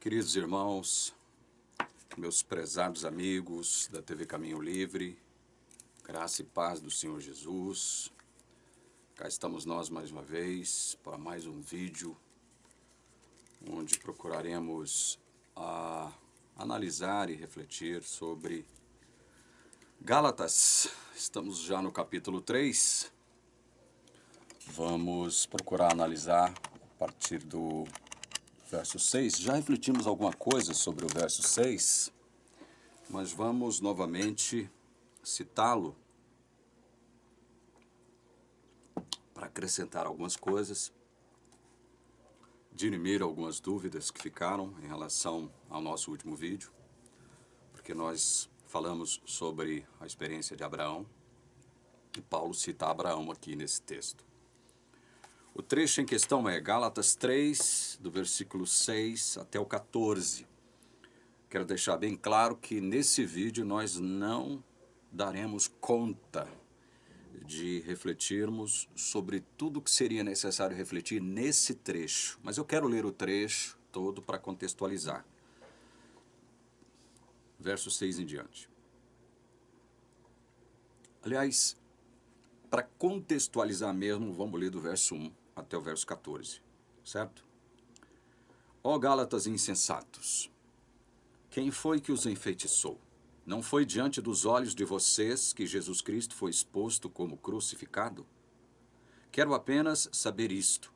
Queridos irmãos, meus prezados amigos da TV Caminho Livre, graça e paz do Senhor Jesus, cá estamos nós mais uma vez para mais um vídeo onde procuraremos analisar e refletir sobre Gálatas. Estamos já no capítulo 3, vamos procurar analisar a partir do verso 6, já refletimos alguma coisa sobre o verso 6, mas vamos novamente citá-lo para acrescentar algumas coisas, dirimir algumas dúvidas que ficaram em relação ao nosso último vídeo, porque nós falamos sobre a experiência de Abraão, e Paulo cita Abraão aqui nesse texto. O trecho em questão é Gálatas 3, do versículo 6 até o 14. Quero deixar bem claro que nesse vídeo nós não daremos conta de refletirmos sobre tudo que seria necessário refletir nesse trecho. Mas eu quero ler o trecho todo para contextualizar. Verso 6 em diante. Aliás, para contextualizar mesmo, vamos ler do verso 1 até o verso 14, certo? Ó Gálatas insensatos, quem foi que os enfeitiçou? Não foi diante dos olhos de vocês que Jesus Cristo foi exposto como crucificado? Quero apenas saber isto.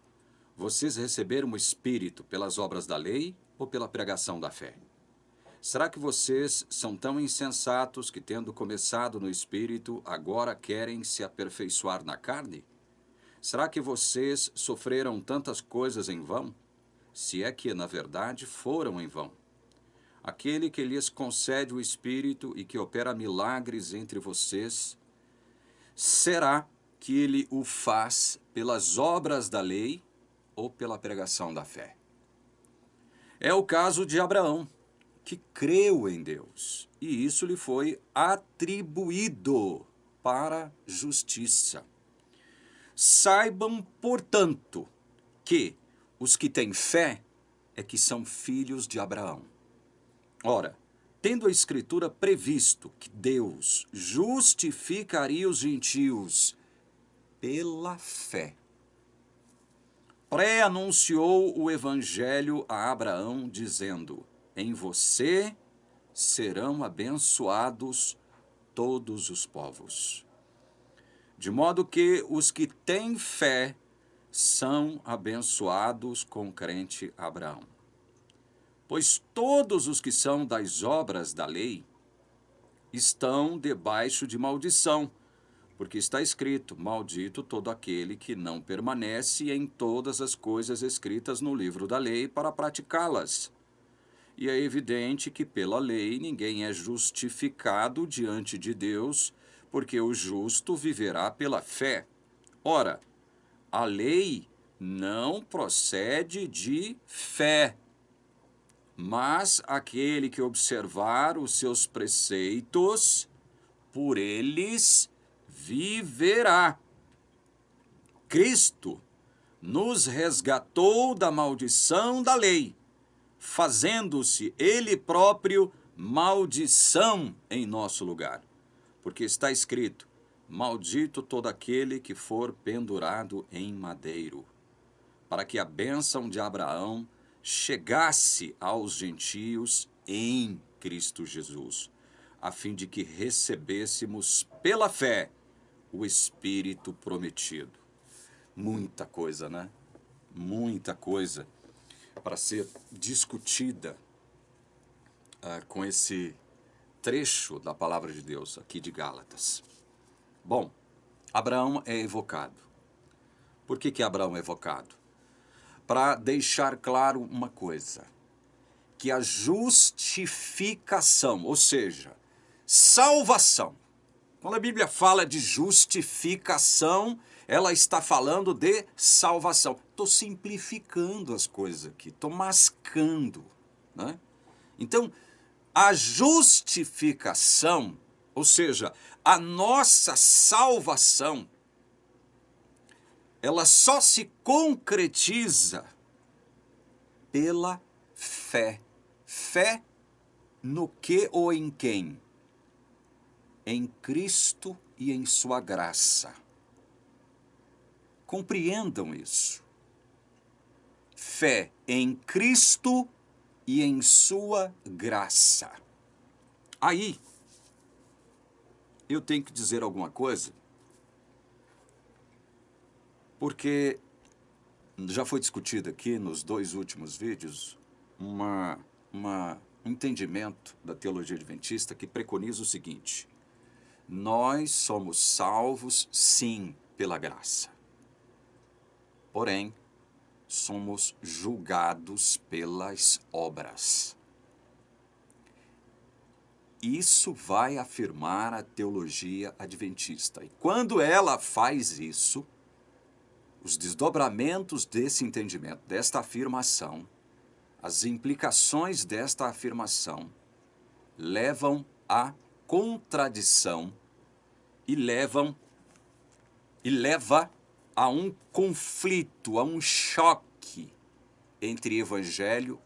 Vocês receberam o Espírito pelas obras da lei ou pela pregação da fé? Será que vocês são tão insensatos que, tendo começado no Espírito, agora querem se aperfeiçoar na carne? Será que vocês sofreram tantas coisas em vão? Se é que, na verdade, foram em vão. Aquele que lhes concede o Espírito e que opera milagres entre vocês, será que ele o faz pelas obras da lei ou pela pregação da fé? É o caso de Abraão, que creu em Deus, e isso lhe foi atribuído para justiça. Saibam, portanto, que os que têm fé é que são filhos de Abraão. Ora, tendo a Escritura previsto que Deus justificaria os gentios pela fé, pré-anunciou o Evangelho a Abraão, dizendo: em você serão abençoados todos os povos. De modo que os que têm fé são abençoados com o crente Abraão. Pois todos os que são das obras da lei estão debaixo de maldição, porque está escrito: maldito todo aquele que não permanece em todas as coisas escritas no livro da lei para praticá-las. E é evidente que pela lei ninguém é justificado diante de Deus, porque o justo viverá pela fé. Ora, a lei não procede de fé, mas aquele que observar os seus preceitos, por eles viverá. Cristo nos resgatou da maldição da lei, fazendo-se ele próprio maldição em nosso lugar. Porque está escrito: maldito todo aquele que for pendurado em madeiro, para que a bênção de Abraão chegasse aos gentios em Cristo Jesus, a fim de que recebêssemos pela fé o Espírito prometido. Muita coisa, né? Muita coisa para ser discutida com esse trecho da palavra de Deus aqui de Gálatas. Bom, Abraão é evocado. Por que Abraão é evocado? Para deixar claro uma coisa, que a justificação, ou seja, salvação, quando a Bíblia fala de justificação, ela está falando de salvação. Estou simplificando as coisas aqui, estou mascando, né? Então, a justificação, ou seja, a nossa salvação, ela só se concretiza pela fé Fé no que ou em quem? Em Cristo e em sua graça. Compreendam isso. Fé em Cristo e em sua graça. Aí, eu tenho que dizer alguma coisa, porque já foi discutido aqui nos 2 últimos vídeos um entendimento da teologia adventista que preconiza o seguinte: nós somos salvos, sim, pela graça. Porém, somos julgados pelas obras. Isso vai afirmar a teologia adventista. E quando ela faz isso, os desdobramentos desse entendimento, desta afirmação, as implicações desta afirmação, levam à contradição e leva a um conflito, a um choque entre evangelho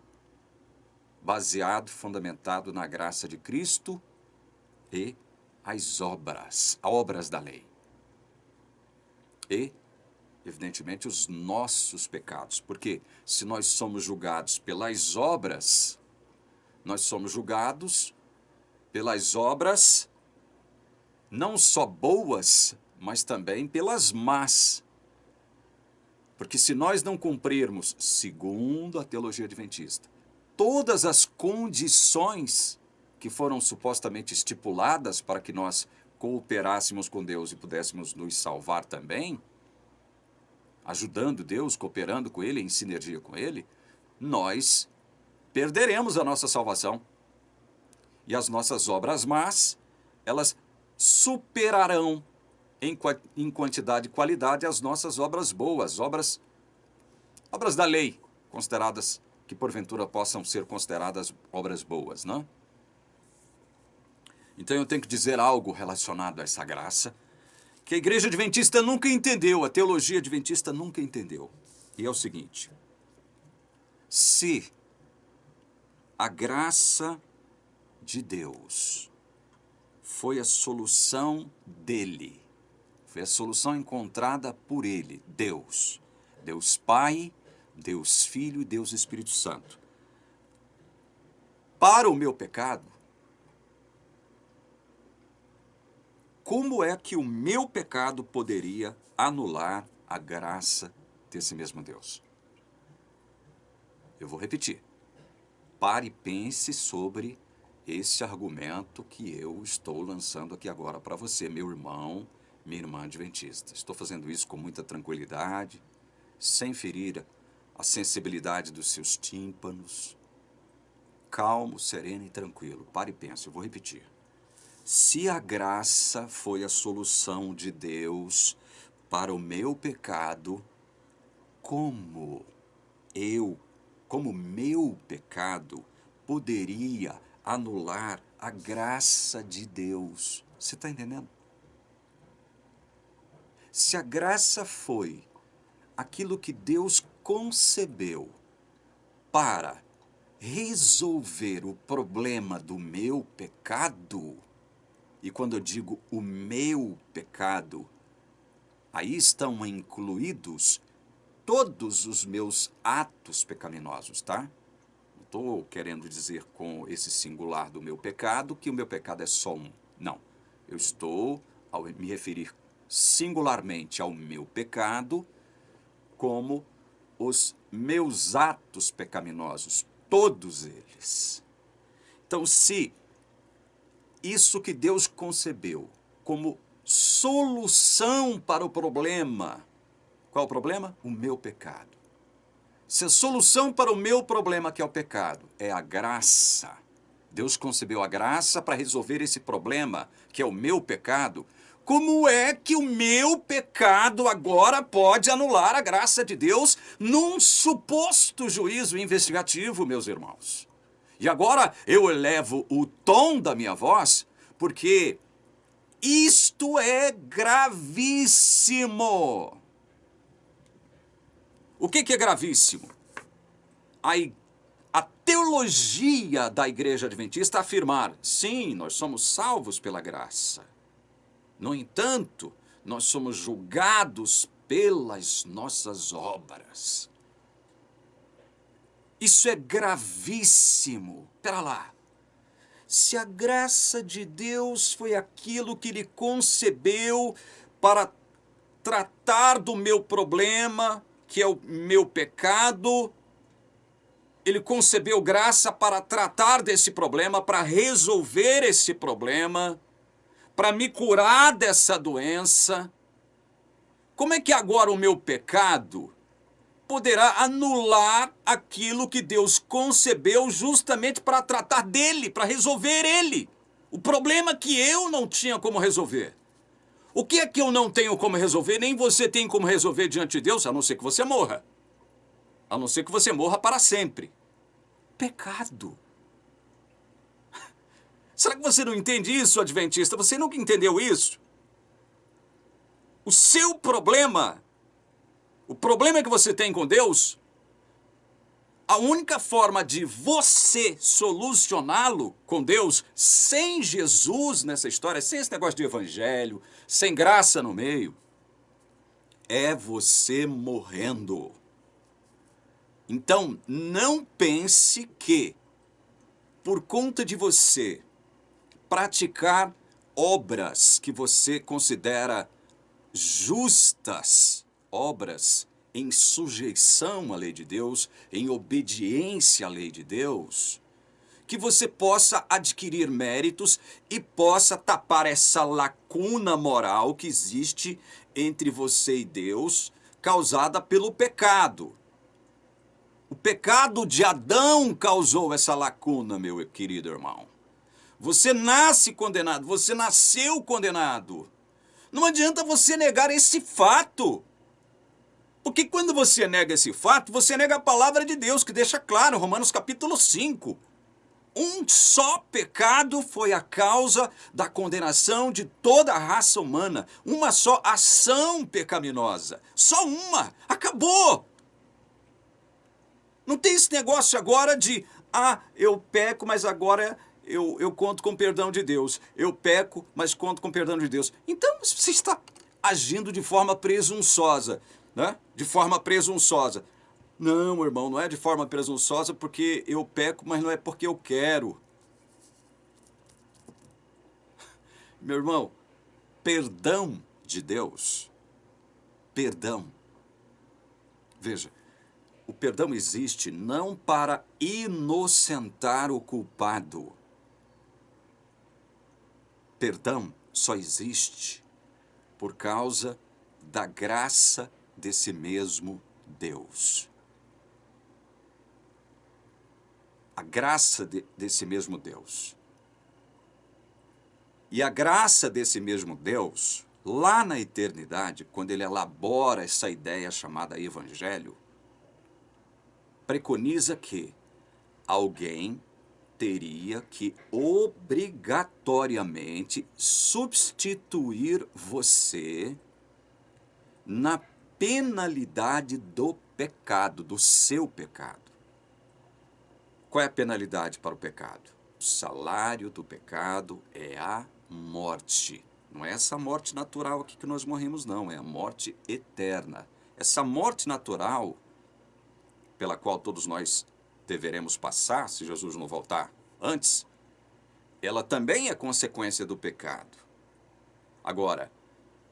baseado, fundamentado na graça de Cristo e as obras da lei. E, evidentemente, os nossos pecados. Porque se nós somos julgados pelas obras, nós somos julgados pelas obras não só boas, mas também pelas más. Porque se nós não cumprirmos, segundo a teologia adventista, todas as condições que foram supostamente estipuladas para que nós cooperássemos com Deus e pudéssemos nos salvar também, ajudando Deus, cooperando com Ele, em sinergia com Ele, nós perderemos a nossa salvação. E as nossas obras más, elas superarão em quantidade e qualidade as nossas obras boas, obras da lei, consideradas, que porventura possam ser consideradas obras boas, não? Então eu tenho que dizer algo relacionado a essa graça, que a igreja adventista nunca entendeu, a teologia adventista nunca entendeu. E é o seguinte: se a graça de Deus foi a solução dele, foi a solução encontrada por ele, Deus Pai, Deus Filho e Deus Espírito Santo, para o meu pecado, como é que o meu pecado poderia anular a graça desse mesmo Deus? Eu vou repetir. Pare e pense sobre esse argumento que eu estou lançando aqui agora para você, meu irmão, minha irmã adventista. Estou fazendo isso com muita tranquilidade, sem ferir a sensibilidade dos seus tímpanos. Calmo, sereno e tranquilo. Pare e pense, eu vou repetir. Se a graça foi a solução de Deus para o meu pecado, como meu pecado poderia anular a graça de Deus? Você está entendendo? Se a graça foi aquilo que Deus concebeu para resolver o problema do meu pecado, e quando eu digo o meu pecado, aí estão incluídos todos os meus atos pecaminosos, tá? Não estou querendo dizer com esse singular do meu pecado que o meu pecado é só um. Não. Eu estou, ao me referir singularmente ao meu pecado, como os meus atos pecaminosos, todos eles. Então, se isso que Deus concebeu como solução para o problema, qual o problema? O meu pecado. Se a solução para o meu problema, que é o pecado, é a graça, Deus concebeu a graça para resolver esse problema, que é o meu pecado, como é que o meu pecado agora pode anular a graça de Deus num suposto juízo investigativo, meus irmãos? E agora eu elevo o tom da minha voz, porque isto é gravíssimo. O que é gravíssimo? A teologia da Igreja Adventista afirmar, sim, nós somos salvos pela graça. No entanto, nós somos julgados pelas nossas obras. Isso é gravíssimo. Espera lá. Se a graça de Deus foi aquilo que Ele concebeu para tratar do meu problema, que é o meu pecado, Ele concebeu graça para tratar desse problema, para resolver esse problema, para me curar dessa doença. Como é que agora o meu pecado poderá anular aquilo que Deus concebeu justamente para tratar dele, para resolver ele? O problema que eu não tinha como resolver. O que é que eu não tenho como resolver, nem você tem como resolver diante de Deus, a não ser que você morra. A não ser que você morra para sempre. Pecado. Será que você não entende isso, adventista? Você nunca entendeu isso? O seu problema, o problema que você tem com Deus, a única forma de você solucioná-lo com Deus, sem Jesus nessa história, sem esse negócio de evangelho, sem graça no meio, é você morrendo. Então, não pense que, por conta de você praticar obras que você considera justas, obras em sujeição à lei de Deus, em obediência à lei de Deus, que você possa adquirir méritos e possa tapar essa lacuna moral que existe entre você e Deus, causada pelo pecado. O pecado de Adão causou essa lacuna, meu querido irmão. Você nasce condenado, você nasceu condenado. Não adianta você negar esse fato. Porque quando você nega esse fato, você nega a palavra de Deus, que deixa claro, Romanos capítulo 5. Um só pecado foi a causa da condenação de toda a raça humana. Uma só ação pecaminosa. Só uma. Acabou. Não tem esse negócio agora de, eu peco, mas agora eu conto com o perdão de Deus. Eu peco, mas conto com o perdão de Deus. Então, você está agindo de forma presunçosa, né? De forma presunçosa. Não, irmão, não é de forma presunçosa porque eu peco, mas não é porque eu quero. Meu irmão, perdão de Deus, perdão. Veja, o perdão existe não para inocentar o culpado. Perdão só existe por causa da graça desse mesmo Deus. A graça desse mesmo Deus. E a graça desse mesmo Deus, lá na eternidade, quando ele elabora essa ideia chamada evangelho, preconiza que alguém teria que obrigatoriamente substituir você na penalidade do pecado, do seu pecado. Qual é a penalidade para o pecado? O salário do pecado é a morte. Não é essa morte natural aqui que nós morremos, não. É a morte eterna. Essa morte natural, pela qual todos nós deveremos passar, se Jesus não voltar antes, ela também é consequência do pecado. Agora,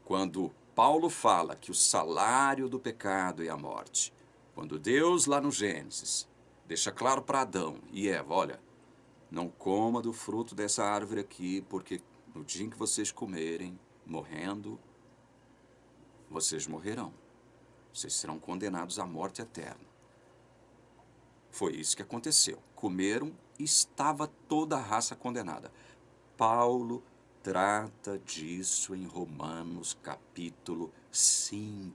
quando Paulo fala que o salário do pecado é a morte, quando Deus, lá no Gênesis, deixa claro para Adão e Eva, olha, não coma do fruto dessa árvore aqui, porque no dia em que vocês comerem, morrendo, vocês morrerão. Vocês serão condenados à morte eterna. Foi isso que aconteceu. Comeram e estava toda a raça condenada. Paulo trata disso em Romanos capítulo 5.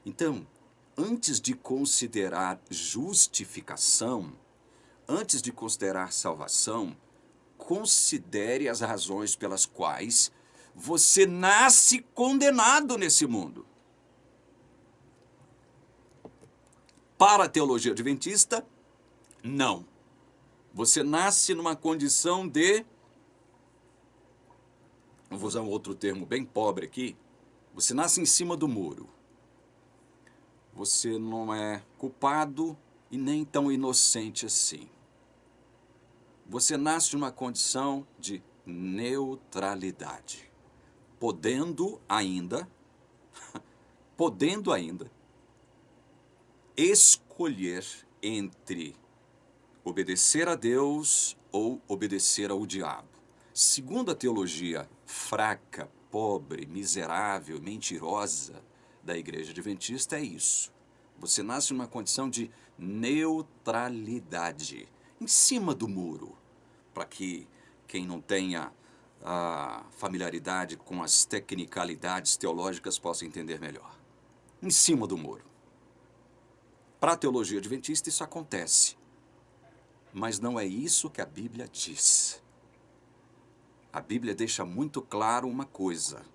Então, antes de considerar justificação, antes de considerar salvação, considere as razões pelas quais você nasce condenado nesse mundo. Para a teologia adventista, Não. Você nasce numa condição de... Eu vou usar um outro termo bem pobre aqui. Você nasce em cima do muro. Você não é culpado e nem tão inocente assim. Você nasce numa condição de neutralidade. Podendo ainda escolher entre obedecer a Deus ou obedecer ao diabo. Segundo a teologia fraca, pobre, miserável, mentirosa da Igreja Adventista, é isso. Você nasce numa condição de neutralidade, em cima do muro, para que quem não tenha a familiaridade com as tecnicalidades teológicas possa entender melhor. Em cima do muro. Para a teologia adventista isso acontece, mas não é isso que a Bíblia diz. A Bíblia deixa muito claro uma coisa: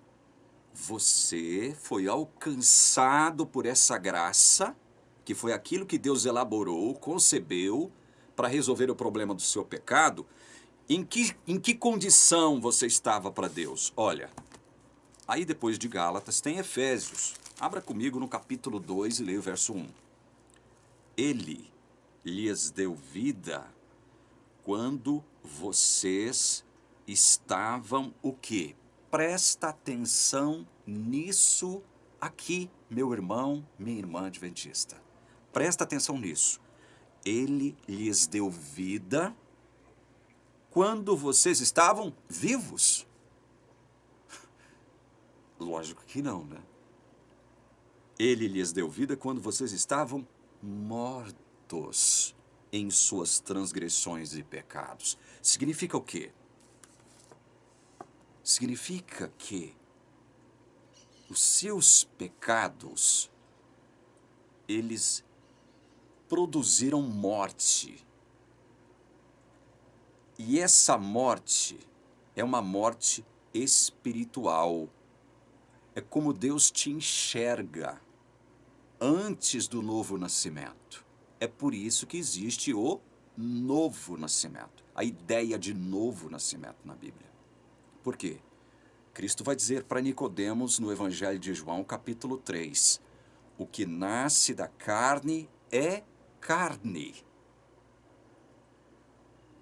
você foi alcançado por essa graça, que foi aquilo que Deus elaborou, concebeu, para resolver o problema do seu pecado. Em que condição você estava para Deus? Olha, aí depois de Gálatas tem Efésios. Abra comigo no capítulo 2 e leia o verso 1. Ele lhes deu vida quando vocês estavam o quê? Presta atenção nisso aqui, meu irmão, minha irmã adventista. Presta atenção nisso. Ele lhes deu vida quando vocês estavam vivos. Lógico que não, né? Ele lhes deu vida quando vocês estavam mortos em suas transgressões e pecados. Significa o quê? Significa que os seus pecados, eles produziram morte. E essa morte é uma morte espiritual. É como Deus te enxerga antes do novo nascimento. É por isso que existe o novo nascimento. A ideia de novo nascimento na Bíblia. Por quê? Cristo vai dizer para Nicodemos no Evangelho de João, capítulo 3, o que nasce da carne é carne.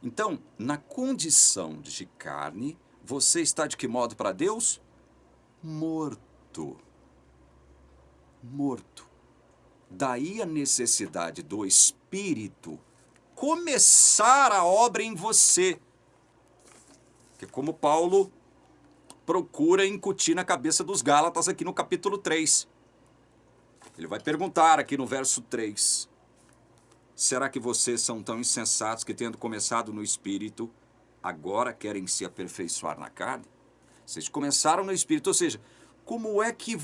Então, na condição de carne, você está de que modo para Deus? Morto. Morto. Daí a necessidade do Espírito começar a obra em você. Que como Paulo procura incutir na cabeça dos Gálatas aqui no capítulo 3. Ele vai perguntar aqui no verso 3. Será que vocês são tão insensatos que, tendo começado no Espírito, agora querem se aperfeiçoar na carne? Vocês começaram no Espírito, ou seja, como é que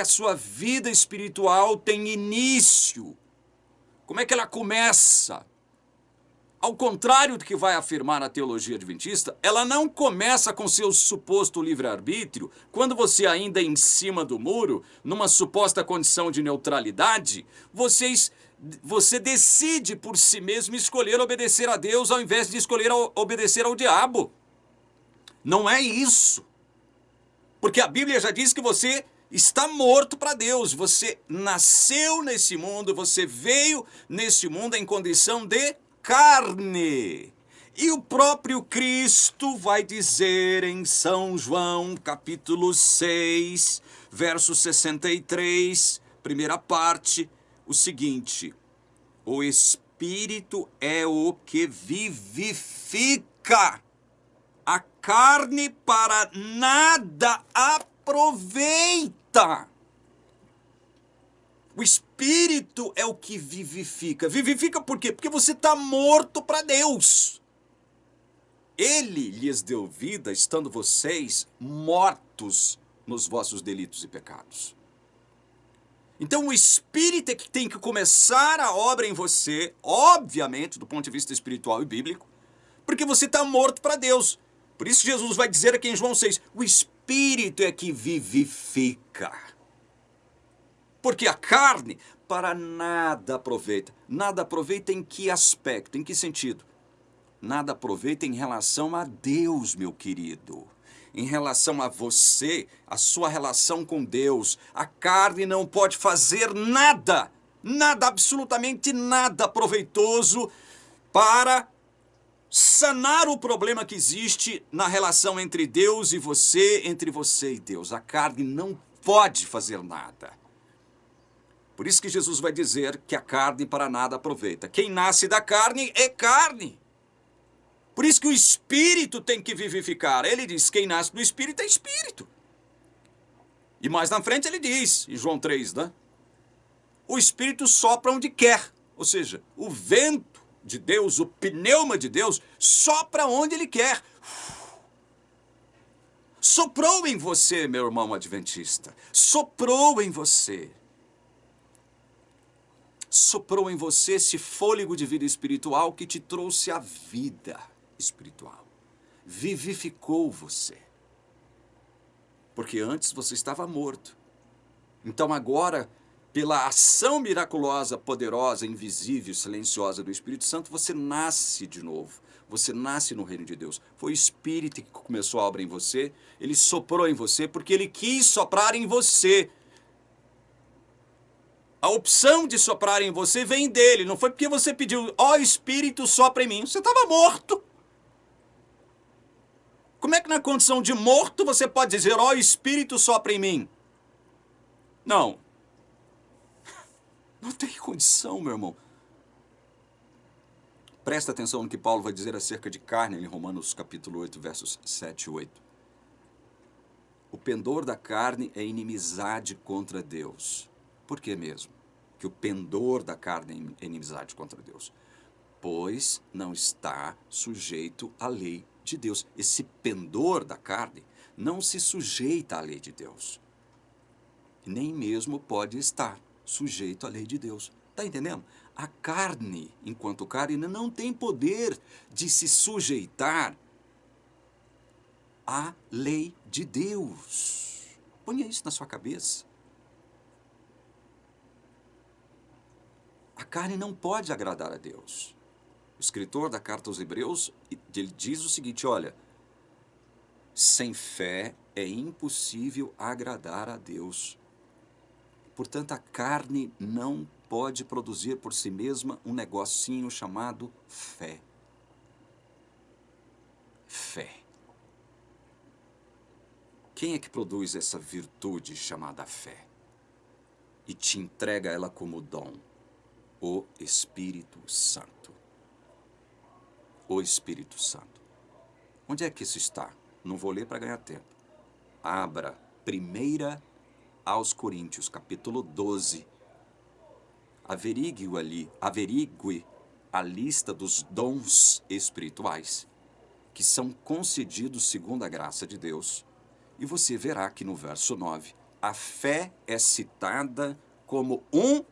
a sua vida espiritual tem início? Como é que ela começa? Ao contrário do que vai afirmar a teologia adventista, ela não começa com seu suposto livre-arbítrio, quando você ainda é em cima do muro, numa suposta condição de neutralidade, você decide por si mesmo escolher obedecer a Deus ao invés de escolher obedecer ao diabo. Não é isso. Porque a Bíblia já diz que você está morto para Deus. Você nasceu nesse mundo, você veio nesse mundo em condição de carne. E o próprio Cristo vai dizer em São João, capítulo 6, verso 63, primeira parte, o seguinte: o Espírito é o que vivifica, a carne para nada aproveita. O Espírito é o que vivifica. Vivifica por quê? Porque você está morto para Deus. Ele lhes deu vida, estando vocês mortos nos vossos delitos e pecados. Então o Espírito é que tem que começar a obra em você, obviamente, do ponto de vista espiritual e bíblico, porque você está morto para Deus. Por isso Jesus vai dizer aqui em João 6, o Espírito é que vivifica. Porque a carne, para nada aproveita. Nada aproveita em que aspecto, em que sentido? Nada aproveita em relação a Deus, meu querido. Em relação a você, a sua relação com Deus, a carne não pode fazer nada, nada, absolutamente nada proveitoso para sanar o problema que existe na relação entre Deus e você, entre você e Deus. A carne não pode fazer nada. Por isso que Jesus vai dizer que a carne para nada aproveita. Quem nasce da carne é carne. Por isso que o Espírito tem que vivificar. Ele diz, quem nasce do Espírito é Espírito. E mais na frente ele diz, em João 3, né? O Espírito sopra onde quer. Ou seja, o vento de Deus, o pneuma de Deus, sopra onde ele quer. Soprou em você, meu irmão adventista. Soprou em você. Soprou em você esse fôlego de vida espiritual que te trouxe a vida espiritual. Vivificou você. Porque antes você estava morto. Então agora, pela ação miraculosa, poderosa, invisível, silenciosa do Espírito Santo, você nasce de novo. Você nasce no reino de Deus. Foi o Espírito que começou a obra em você. Ele soprou em você porque ele quis soprar em você. A opção de soprar em você vem dele. Não foi porque você pediu, ó Espírito, sopra em mim. Você estava morto. Como é que na condição de morto você pode dizer, ó Espírito, sopra em mim? Não. Não tem condição, meu irmão. Presta atenção no que Paulo vai dizer acerca de carne em Romanos capítulo 8, versos 7 e 8. O pendor da carne é inimizade contra Deus. Por que mesmo? Que o pendor da carne é inimizade contra Deus. Pois não está sujeito à lei de Deus. Esse pendor da carne não se sujeita à lei de Deus. Nem mesmo pode estar sujeito à lei de Deus. Está entendendo? A carne, enquanto carne, não tem poder de se sujeitar à lei de Deus. Ponha isso na sua cabeça. A carne não pode agradar a Deus. O escritor da carta aos Hebreus, ele diz o seguinte, olha, sem fé é impossível agradar a Deus. Portanto, a carne não pode produzir por si mesma um negocinho chamado fé. Fé. Quem é que produz essa virtude chamada fé? E te entrega ela como dom? O Espírito Santo. O Espírito Santo. Onde é que isso está? Não vou ler para ganhar tempo. Abra 1 aos Coríntios, capítulo 12. Averigue a lista dos dons espirituais que são concedidos segundo a graça de Deus. E você verá que no verso 9, a fé é citada como um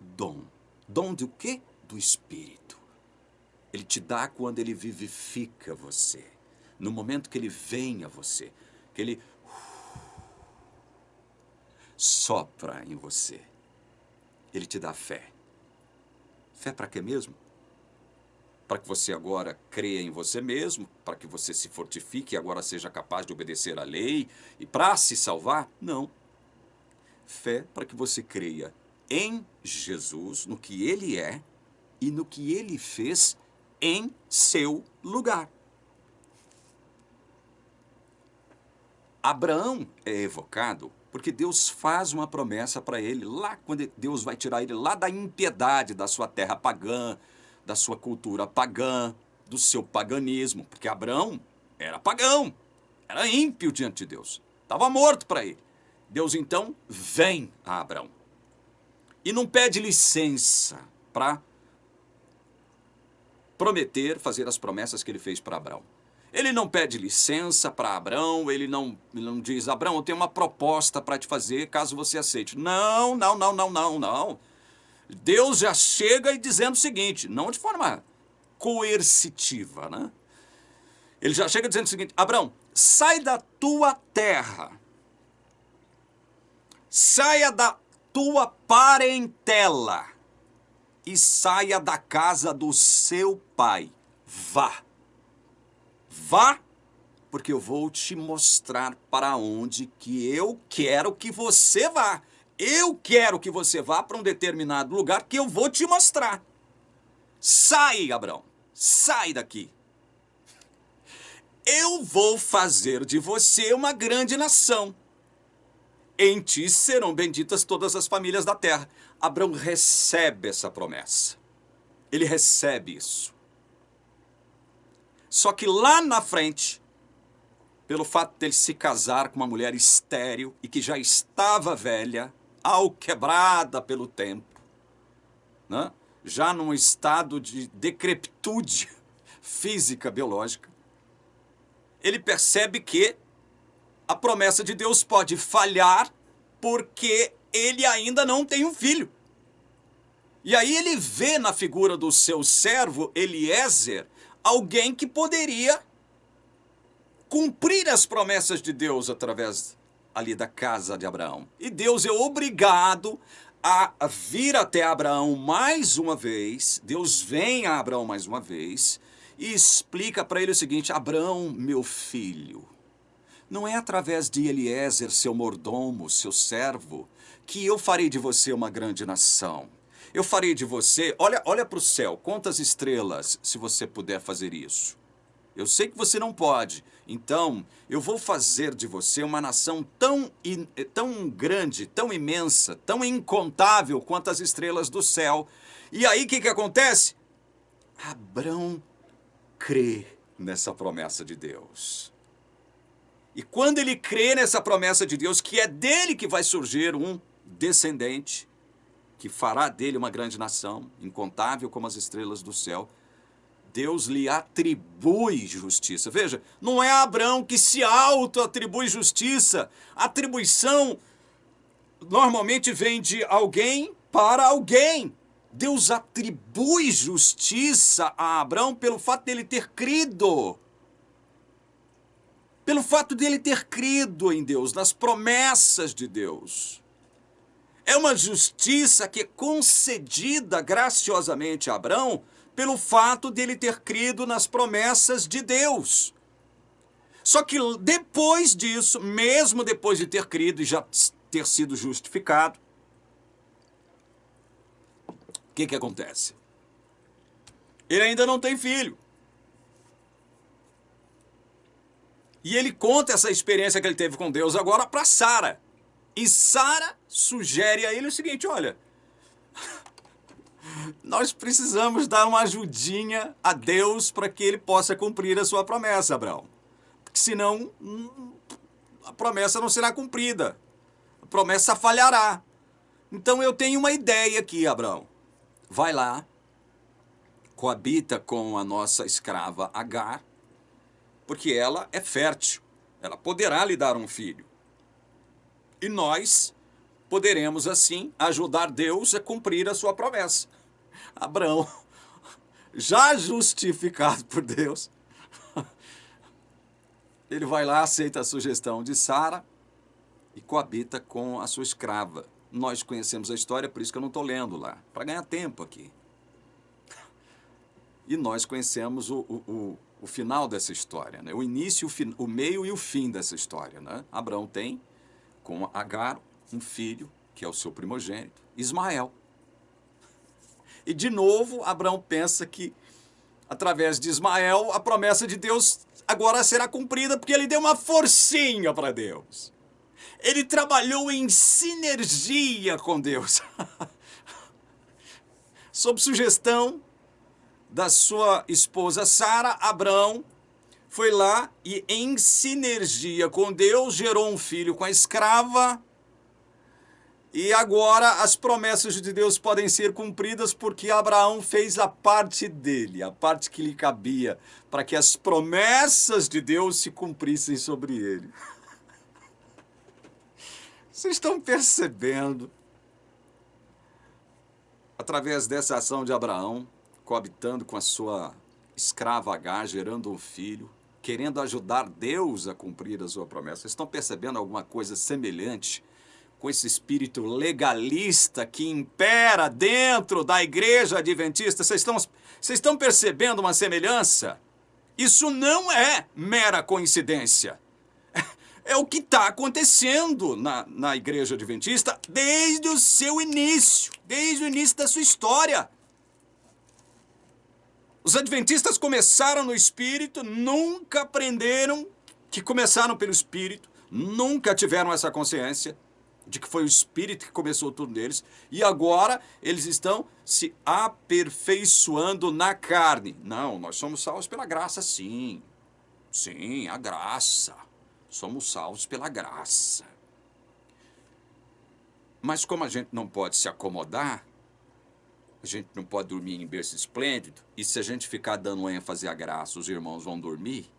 dom. Dom do quê? Do Espírito. Ele te dá quando ele vivifica você. No momento que ele vem a você. Que ele sopra em você. Ele te dá fé. Fé para quê mesmo? Para que você agora creia em você mesmo, para que você se fortifique e agora seja capaz de obedecer à lei e para se salvar? Não. Fé para que você creia em Jesus, no que ele é e no que ele fez em seu lugar. Abraão é evocado porque Deus faz uma promessa para ele, lá quando Deus vai tirar ele lá da impiedade da sua terra pagã, da sua cultura pagã, do seu paganismo, porque Abraão era pagão, era ímpio diante de Deus, estava morto para ele. Deus então vem a Abraão e não pede licença para prometer, fazer as promessas que ele fez para Abraão. Ele não pede licença para Abraão, ele não diz, Abraão, eu tenho uma proposta para te fazer, caso você aceite. Não. Deus já chega e dizendo o seguinte, não de forma coercitiva, né? Ele já chega dizendo o seguinte, Abraão, sai da tua terra, saia da tua parentela e saia da casa do seu pai. Vá. Vá, porque eu vou te mostrar para onde que eu quero que você vá. Eu quero que você vá para um determinado lugar que eu vou te mostrar. Sai, Abraão. Sai daqui. Eu vou fazer de você uma grande nação. Em ti serão benditas todas as famílias da terra. Abraão recebe essa promessa. Ele recebe isso. Só que lá na frente, pelo fato dele se casar com uma mulher estéril e que já estava velha, alquebrada pelo tempo, né? Já num estado de decrepitude física, biológica, ele percebe que a promessa de Deus pode falhar porque ele ainda não tem um filho. E aí ele vê na figura do seu servo, Eliezer, alguém que poderia cumprir as promessas de Deus através ali da casa de Abraão. E Deus é obrigado a vir até Abraão mais uma vez. Deus vem a Abraão mais uma vez e explica para ele o seguinte: Abraão, meu filho, não é através de Eliezer, seu mordomo, seu servo, que eu farei de você uma grande nação. Eu farei de você, olha para o céu, quantas estrelas, se você puder fazer isso. Eu sei que você não pode, então eu vou fazer de você uma nação tão grande, tão imensa, tão incontável quanto as estrelas do céu. E aí o que acontece? Abraão crê nessa promessa de Deus. E quando ele crê nessa promessa de Deus, que é dele que vai surgir um descendente, que fará dele uma grande nação, incontável como as estrelas do céu, Deus lhe atribui justiça. Veja, não é Abraão que se auto-atribui justiça. A atribuição normalmente vem de alguém para alguém. Deus atribui justiça a Abraão pelo fato dele ter crido. Pelo fato dele ter crido em Deus, nas promessas de Deus. É uma justiça que é concedida graciosamente a Abraão pelo fato dele ter crido nas promessas de Deus. Só que depois disso, mesmo depois de ter crido e já ter sido justificado, o que acontece? Ele ainda não tem filho. E ele conta essa experiência que ele teve com Deus agora para Sara. E Sara sugere a ele o seguinte: olha, nós precisamos dar uma ajudinha a Deus para que ele possa cumprir a sua promessa, Abraão. Porque senão a promessa não será cumprida. A promessa falhará. Então eu tenho uma ideia aqui, Abraão. Vai lá, coabita com a nossa escrava Agar, porque ela é fértil. Ela poderá lhe dar um filho. E nós poderemos, assim, ajudar Deus a cumprir a sua promessa. Abraão, já justificado por Deus, ele vai lá, aceita a sugestão de Sara e coabita com a sua escrava. Nós conhecemos a história, por isso que eu não estou lendo lá, para ganhar tempo aqui. E nós conhecemos o final dessa história, né? O início, o meio e o fim dessa história, né? Abraão tem com Agar um filho, que é o seu primogênito, Ismael. E de novo, Abraão pensa que, através de Ismael, a promessa de Deus agora será cumprida, porque ele deu uma forcinha para Deus. Ele trabalhou em sinergia com Deus. Sob sugestão da sua esposa Sara, Abraão foi lá e, em sinergia com Deus, gerou um filho com a escrava. E agora as promessas de Deus podem ser cumpridas porque Abraão fez a parte dele, a parte que lhe cabia, para que as promessas de Deus se cumprissem sobre ele. Vocês estão percebendo, através dessa ação de Abraão, coabitando com a sua escrava Agar, gerando um filho, querendo ajudar Deus a cumprir a sua promessa. Vocês estão percebendo alguma coisa semelhante com esse espírito legalista que impera dentro da igreja adventista. Vocês estão percebendo uma semelhança? Isso não é mera coincidência. É o que está acontecendo na igreja adventista desde o seu início, desde o início da sua história. Os adventistas começaram no Espírito, nunca aprenderam que começaram pelo Espírito, nunca tiveram essa consciência de que foi o Espírito que começou tudo neles, e agora eles estão se aperfeiçoando na carne. Não, nós somos salvos pela graça, sim. Sim, a graça. Somos salvos pela graça. Mas como a gente não pode se acomodar, a gente não pode dormir em berço esplêndido, e se a gente ficar dando ênfase à graça, os irmãos vão dormir,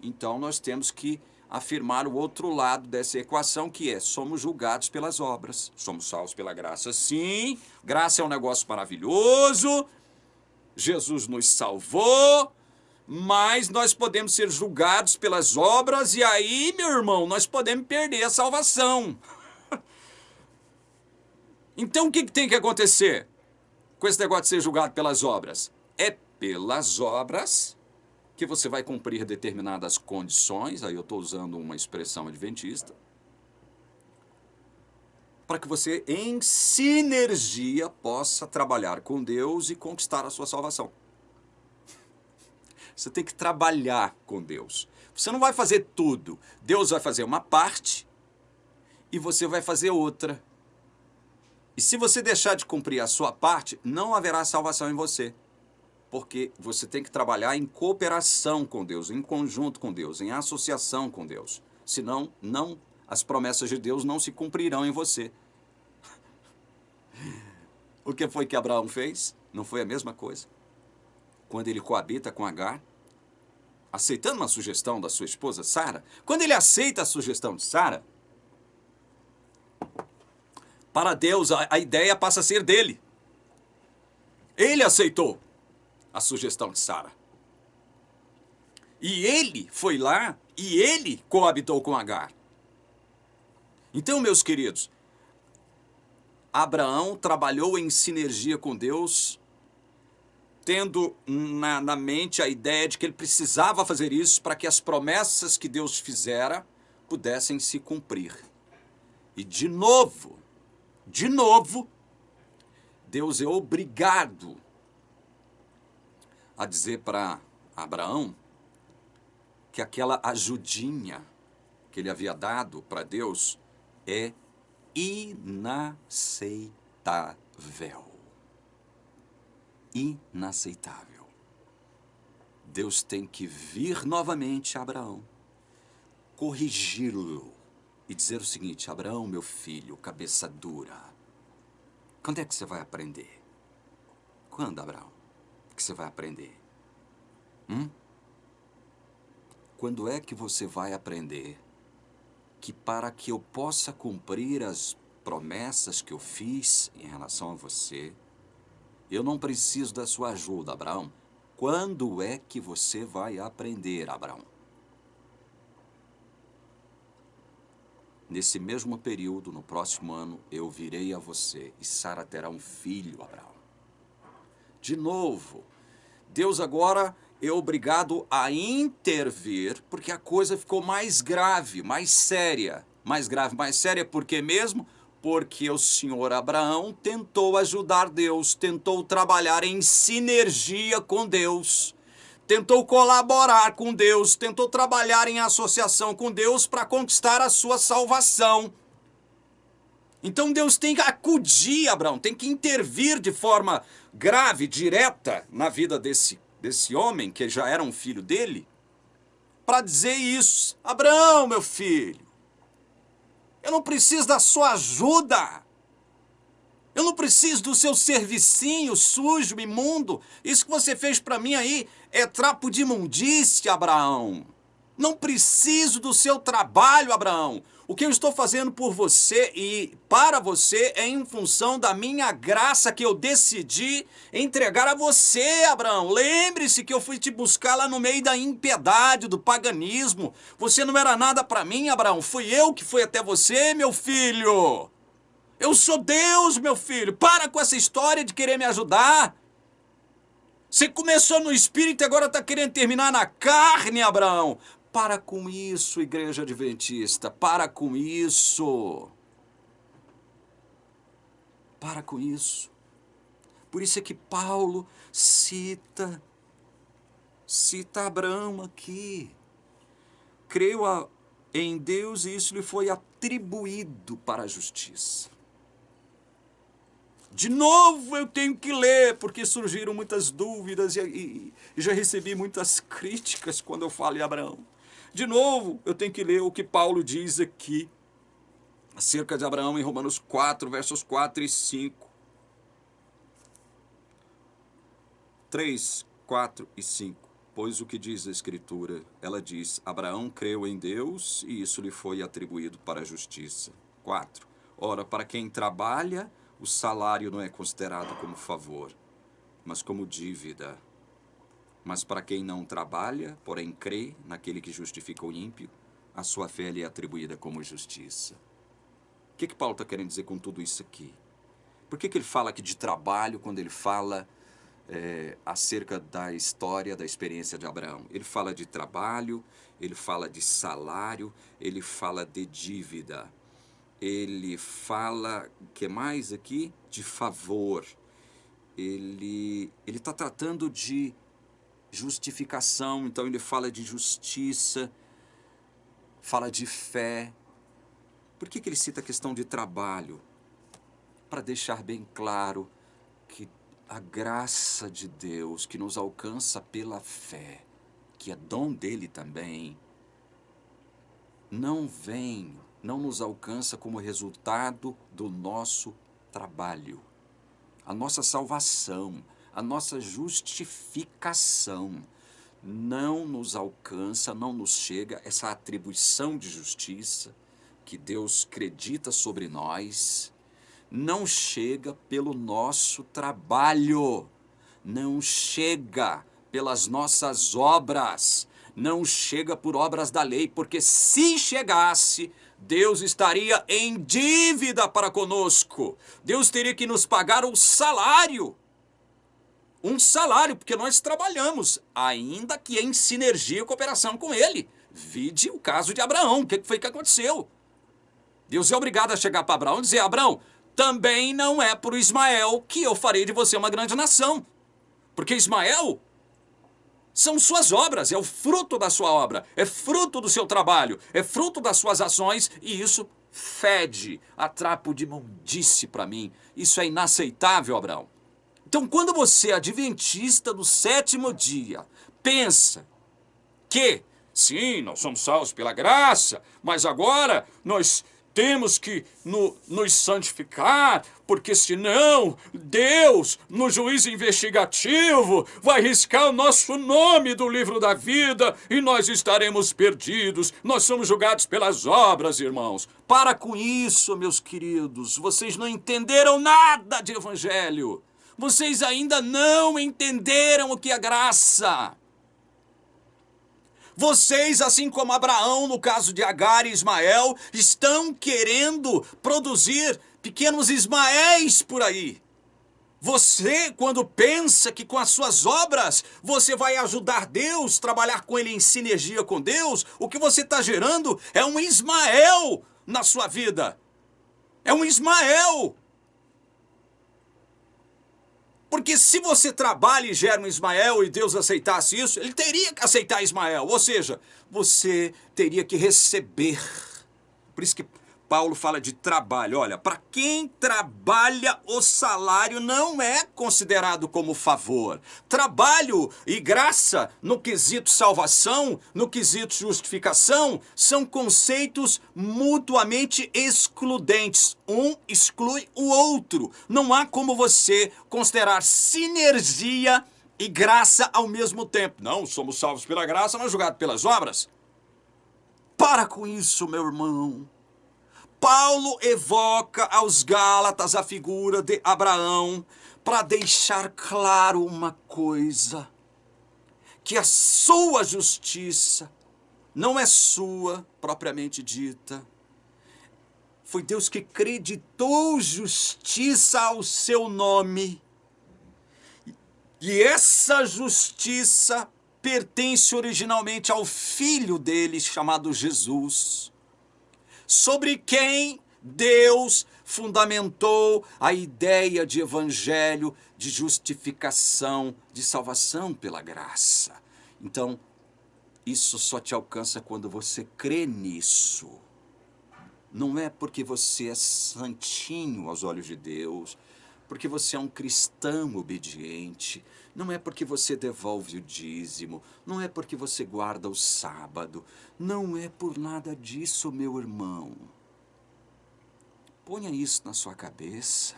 então nós temos que afirmar o outro lado dessa equação, que é, somos julgados pelas obras. Somos salvos pela graça, sim. Graça é um negócio maravilhoso. Jesus nos salvou, mas nós podemos ser julgados pelas obras, e aí, meu irmão, nós podemos perder a salvação. Então, o que tem que acontecer com esse negócio de ser julgado pelas obras? É pelas obras que você vai cumprir determinadas condições, aí eu estou usando uma expressão adventista, para que você, em sinergia, possa trabalhar com Deus e conquistar a sua salvação. Você tem que trabalhar com Deus. Você não vai fazer tudo. Deus vai fazer uma parte e você vai fazer outra. E se você deixar de cumprir a sua parte, não haverá salvação em você. Porque você tem que trabalhar em cooperação com Deus, em conjunto com Deus, em associação com Deus. Senão, as promessas de Deus não se cumprirão em você. O que foi que Abraão fez? Não foi a mesma coisa? Quando ele coabita com Agar, aceitando uma sugestão da sua esposa Sara, quando ele aceita a sugestão de Sara, para Deus a ideia passa a ser dele. Ele aceitou a sugestão de Sara. E ele foi lá e ele coabitou com Agar. Então, meus queridos, Abraão trabalhou em sinergia com Deus, tendo na mente a ideia de que ele precisava fazer isso para que as promessas que Deus fizera pudessem se cumprir. E de novo, Deus é obrigado a dizer para Abraão que aquela ajudinha que ele havia dado para Deus é inaceitável. Inaceitável. Deus tem que vir novamente a Abraão, corrigi-lo e dizer o seguinte: Abraão, meu filho, cabeça dura, quando é que você vai aprender? Quando, Abraão, que você vai aprender? Quando é que você vai aprender que para que eu possa cumprir as promessas que eu fiz em relação a você, eu não preciso da sua ajuda, Abraão? Quando é que você vai aprender, Abraão? Nesse mesmo período, no próximo ano, eu virei a você e Sara terá um filho, Abraão. De novo, Deus agora é obrigado a intervir, porque a coisa ficou mais grave, mais séria. Mais grave, mais séria, por quê mesmo? Porque o senhor Abraão tentou ajudar Deus, tentou trabalhar em sinergia com Deus, tentou colaborar com Deus, tentou trabalhar em associação com Deus para conquistar a sua salvação. Então Deus tem que acudir Abraão, tem que intervir de forma grave, direta na vida desse homem, que já era um filho dele, para dizer isso: Abraão, meu filho, eu não preciso da sua ajuda, eu não preciso do seu servicinho sujo, imundo, isso que você fez para mim aí é trapo de imundícia, Abraão. Não preciso do seu trabalho, Abraão. O que eu estou fazendo por você e para você é em função da minha graça que eu decidi entregar a você, Abraão. Lembre-se que eu fui te buscar lá no meio da impiedade, do paganismo. Você não era nada para mim, Abraão. Fui eu que fui até você, meu filho. Eu sou Deus, meu filho. Para com essa história de querer me ajudar. Você começou no espírito e agora está querendo terminar na carne, Abraão. Para com isso, igreja adventista. Para com isso. Para com isso. Por isso é que Paulo cita Abraão aqui. Creu em Deus e isso lhe foi atribuído para a justiça. De novo eu tenho que ler, porque surgiram muitas dúvidas e já recebi muitas críticas quando eu falo em Abraão. De novo eu tenho que ler o que Paulo diz aqui, acerca de Abraão em Romanos 4, versos 4 e 5. 3, 4 e 5. Pois o que diz a Escritura? Ela diz, Abraão creu em Deus e isso lhe foi atribuído para a justiça. 4. Ora, para quem trabalha, o salário não é considerado como favor, mas como dívida. Mas para quem não trabalha, porém crê naquele que justifica o ímpio, a sua fé lhe é atribuída como justiça. O que Paulo está querendo dizer com tudo isso aqui? Por que ele fala aqui de trabalho quando ele fala acerca da história, da experiência de Abraão? Ele fala de trabalho, ele fala de salário, ele fala de dívida. Ele fala, o que mais aqui? De favor. Ele está tratando de justificação, então ele fala de justiça, fala de fé. Por que ele cita a questão de trabalho? Para deixar bem claro que a graça de Deus que nos alcança pela fé, que é dom dele também, não nos alcança como resultado do nosso trabalho. A nossa salvação, a nossa justificação não nos alcança, não nos chega, essa atribuição de justiça que Deus acredita sobre nós, não chega pelo nosso trabalho, não chega pelas nossas obras, não chega por obras da lei, porque se chegasse, Deus estaria em dívida para conosco. Deus teria que nos pagar um salário, porque nós trabalhamos, ainda que em sinergia e cooperação com Ele. Vide o caso de Abraão, o que foi que aconteceu? Deus é obrigado a chegar para Abraão e dizer, Abraão, também não é por Ismael que eu farei de você uma grande nação. Porque Ismael são suas obras, é o fruto da sua obra, é fruto do seu trabalho, é fruto das suas ações, e isso fede a trapo de imundície para mim. Isso é inaceitável, Abraão. Então, quando você, adventista do sétimo dia, pensa que, sim, nós somos salvos pela graça, mas agora nós temos que nos santificar, porque senão Deus, no juízo investigativo, vai riscar o nosso nome do livro da vida e nós estaremos perdidos. Nós somos julgados pelas obras, irmãos. Para com isso, meus queridos. Vocês não entenderam nada de evangelho. Vocês ainda não entenderam o que é graça. Vocês, assim como Abraão, no caso de Agar e Ismael, estão querendo produzir pequenos Ismaéis por aí. Você, quando pensa que com as suas obras você vai ajudar Deus, trabalhar com Ele em sinergia com Deus, o que você está gerando é um Ismael na sua vida. É um Ismael. Porque se você trabalha e gera um Ismael e Deus aceitasse isso, Ele teria que aceitar Ismael. Ou seja, você teria que receber. Por isso que Paulo fala de trabalho. Olha, para quem trabalha, o salário não é considerado como favor. Trabalho e graça, no quesito salvação, no quesito justificação, são conceitos mutuamente excludentes. Um exclui o outro. Não há como você considerar sinergia e graça ao mesmo tempo. Não, somos salvos pela graça, mas julgados pelas obras. Para com isso, meu irmão. Paulo evoca aos Gálatas a figura de Abraão para deixar claro uma coisa: que a sua justiça não é sua, propriamente dita. Foi Deus que creditou justiça ao seu nome. E essa justiça pertence originalmente ao Filho dele, chamado Jesus, sobre quem Deus fundamentou a ideia de evangelho, de justificação, de salvação pela graça. Então, isso só te alcança quando você crê nisso. Não é porque você é santinho aos olhos de Deus, porque você é um cristão obediente, não é porque você devolve o dízimo, não é porque você guarda o sábado, não é por nada disso, meu irmão. Ponha isso na sua cabeça.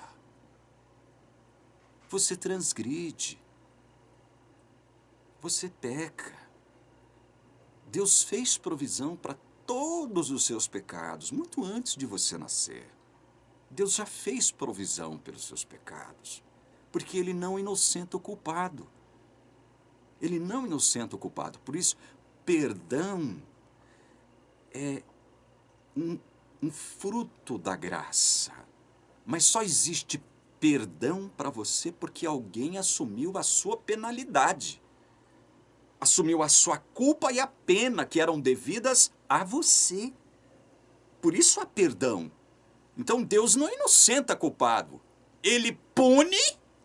Você transgride, você peca. Deus fez provisão para todos os seus pecados, muito antes de você nascer. Deus já fez provisão pelos seus pecados, porque Ele não inocenta o culpado. Ele não inocenta o culpado. Por isso, perdão é um fruto da graça. Mas só existe perdão para você porque alguém assumiu a sua penalidade. Assumiu a sua culpa e a pena que eram devidas a você. Por isso há perdão. Então Deus não inocenta culpado. Ele pune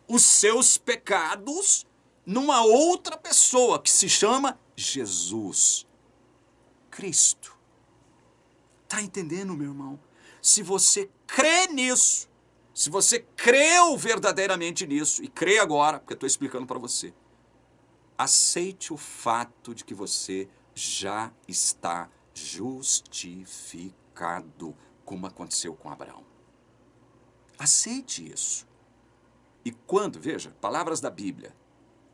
os seus pecados numa outra pessoa que se chama Jesus Cristo. Tá entendendo, meu irmão? Se você crê nisso, se você creu verdadeiramente nisso, e crê agora, porque eu estou explicando para você, aceite o fato de que você já está justificado, como aconteceu com Abraão. Aceite isso. E quando, veja, palavras da Bíblia,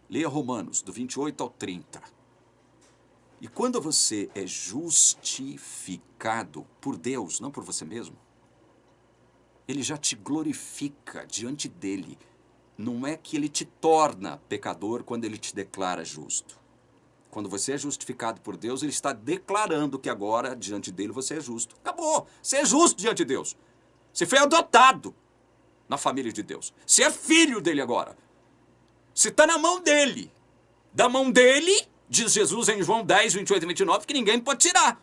leia Romanos, do 28 ao 30. E quando você é justificado por Deus, não por você mesmo, Ele já te glorifica diante dEle. Não é que Ele te torna pecador quando Ele te declara justo. Quando você é justificado por Deus, Ele está declarando que agora, diante dEle, você é justo. Acabou! Você é justo diante de Deus. Você foi adotado na família de Deus. Você é filho dEle agora. Você está na mão dEle. Da mão dEle, diz Jesus em João 10, 28 e 29, que ninguém pode tirar.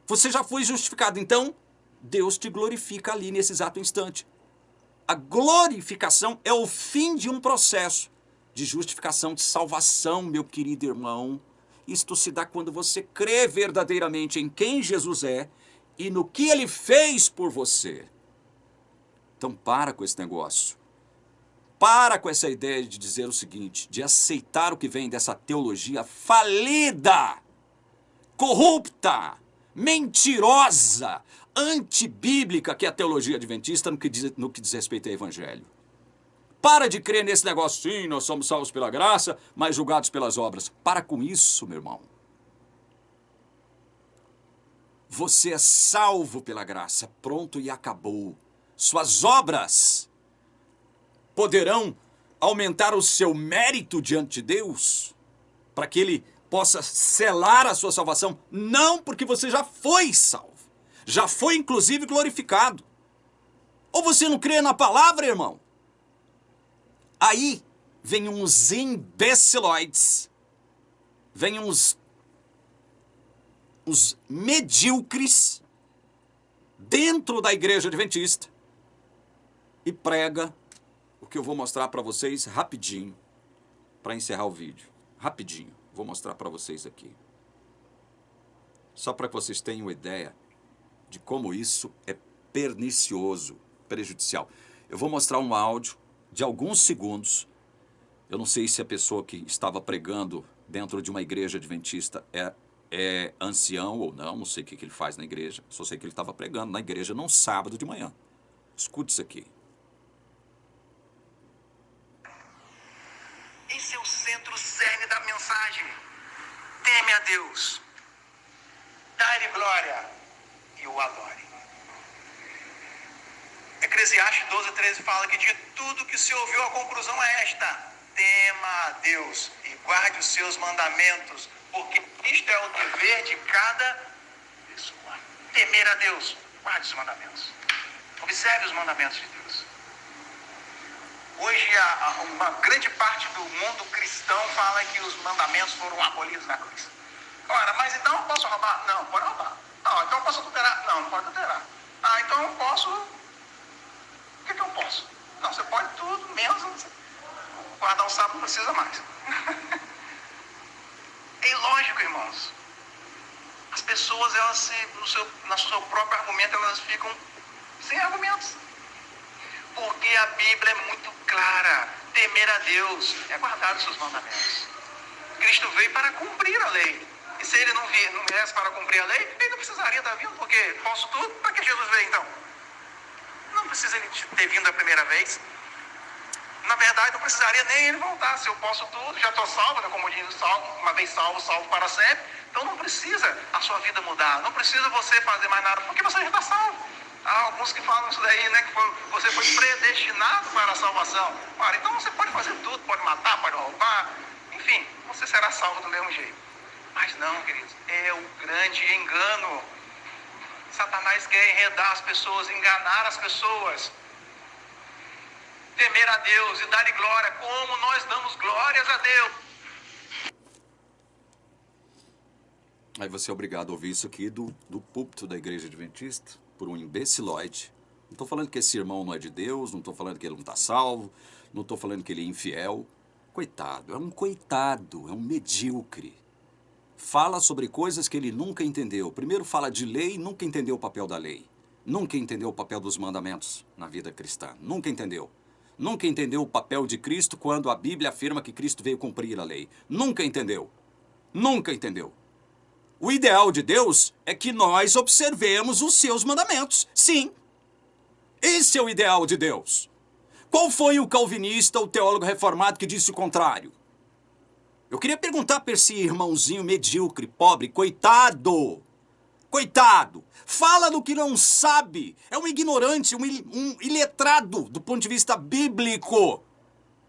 Você já foi justificado. Então, Deus te glorifica ali nesse exato instante. A glorificação é o fim de um processo de justificação, de salvação, meu querido irmão. Isto se dá quando você crê verdadeiramente em quem Jesus é e no que Ele fez por você. Então para com esse negócio. Para com essa ideia de dizer o seguinte, de aceitar o que vem dessa teologia falida, corrupta, mentirosa, antibíblica, que é a teologia adventista no que diz respeito ao evangelho. Para de crer nesse negócio, sim, nós somos salvos pela graça, mas julgados pelas obras. Para com isso, meu irmão. Você é salvo pela graça, pronto e acabou. Suas obras poderão aumentar o seu mérito diante de Deus, para que Ele possa selar a sua salvação? Não, porque você já foi salvo. Já foi, inclusive, glorificado. Ou você não crê na palavra, irmão? Aí vem uns imbeciloides, vem uns medíocres dentro da igreja adventista e prega o que eu vou mostrar para vocês rapidinho, para encerrar o vídeo. Rapidinho, vou mostrar para vocês aqui. Só para que vocês tenham ideia de como isso é pernicioso, prejudicial. Eu vou mostrar um áudio de alguns segundos. Eu não sei se a pessoa que estava pregando dentro de uma igreja adventista é ancião ou não sei o que ele faz na igreja. Só sei que ele estava pregando na igreja num sábado de manhã. Escute isso aqui. Esse é o centro cerne da mensagem. Teme a Deus. dai-lhe glória e o adore. Eclesiastes 12:13 fala que de tudo que se ouviu a conclusão é esta: tema a Deus e guarde os seus mandamentos, porque isto é o dever de cada pessoa. Temer a Deus, guarde os mandamentos. Observe os mandamentos de Deus. Hoje, uma grande parte do mundo cristão fala que os mandamentos foram abolidos na cruz. Ora, mas então eu posso roubar? Não, pode roubar. Ah, então eu posso adulterar? Não, não pode adulterar. Ah, então eu posso... O que eu posso? Não, você pode tudo, menos guardar o sábado não precisa mais. É ilógico, irmãos. As pessoas, elas no seu próprio argumento, elas ficam sem argumentos. Porque a Bíblia é muito clara. Temer a Deus é guardar os seus mandamentos. Cristo veio para cumprir a lei. E se ele não viesse para cumprir a lei, ele não precisaria estar vindo, porque posso tudo. Para que Jesus veio então? Não precisa ele ter vindo a primeira vez. Na verdade, não precisaria nem ele voltar. Se eu posso tudo, já estou salvo, né? Como diz o Salmo, uma vez salvo, salvo para sempre. Então não precisa a sua vida mudar. Não precisa você fazer mais nada, porque você já está salvo. Há alguns que falam isso daí, né? Que você foi predestinado para a salvação. Ora, então você pode fazer tudo, pode matar, pode roubar. Enfim, você será salvo do mesmo jeito. Mas não, queridos, é o grande engano. Satanás quer enredar as pessoas, enganar as pessoas. Temer a Deus e dar-lhe glória, como nós damos glórias a Deus. Aí você é obrigado a ouvir isso aqui do púlpito da Igreja Adventista, por um imbeciloide. Não estou falando que esse irmão não é de Deus, não estou falando que ele não está salvo, não estou falando que ele é infiel. Coitado, é um medíocre. Fala sobre coisas que ele nunca entendeu. Primeiro fala de lei, nunca entendeu o papel da lei. Nunca entendeu o papel dos mandamentos na vida cristã. Nunca entendeu. Nunca entendeu o papel de Cristo quando a Bíblia afirma que Cristo veio cumprir a lei. Nunca entendeu. Nunca entendeu. O ideal de Deus é que nós observemos os seus mandamentos. Sim. Esse é o ideal de Deus. Qual foi o calvinista, o teólogo reformado, que disse o contrário? Eu queria perguntar para esse irmãozinho medíocre, pobre, coitado. Coitado. Fala do que não sabe. É um ignorante, um iletrado do ponto de vista bíblico.